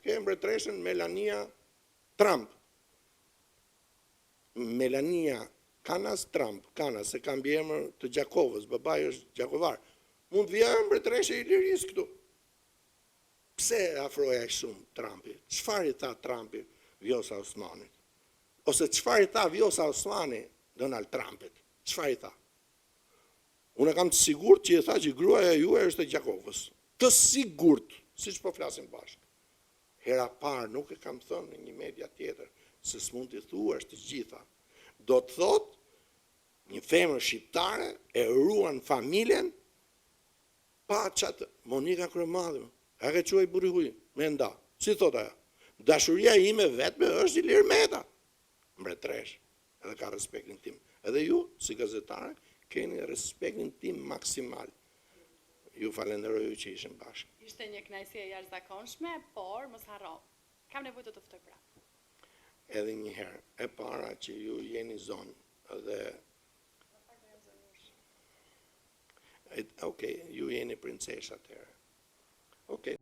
ke mbretëreshën Melania Trump. Melania Kanas Trump, Kanas, se kam emër të Gjakovës, babai është Gjakovar. Mund të vija mbretëreshë i Lirisë këtu. Pse afroja shumë Trumpi? Çfarë i tha Trumpi Vjosa Osmanit? Ose çfarë i tha Vjosa Osmani Donald Trumpit? Çfarë i tha? Unë kam të sigurt që i tha që gruaja juaj është e Gjakovës. Të sigurt, siç po flasim bashkë. Hera parë nuk e kam thënë në një media tjetër, se s'mund t'i thuash të gjitha. Do të thotë një femër shqiptare e ruan familjen pa qatë Monika Kryemadhe. A ke quaj buri huj, me nda. Si thot aja? Dashuria ime vetme është Ilir Meta. Mbretresh, edhe ka respektin tim. Edhe ju, si gazetare, keni respektin tim maksimal. Ju falenderoj që ishim bashkë. Ishte një kënaqësi e jashtëzakonshme, por mos harro. Kam nevojë të të ftoj prapë. Edhe një herë, e para që ju jeni zonë dhe Okej, ju jeni princesha atëherë. Okej.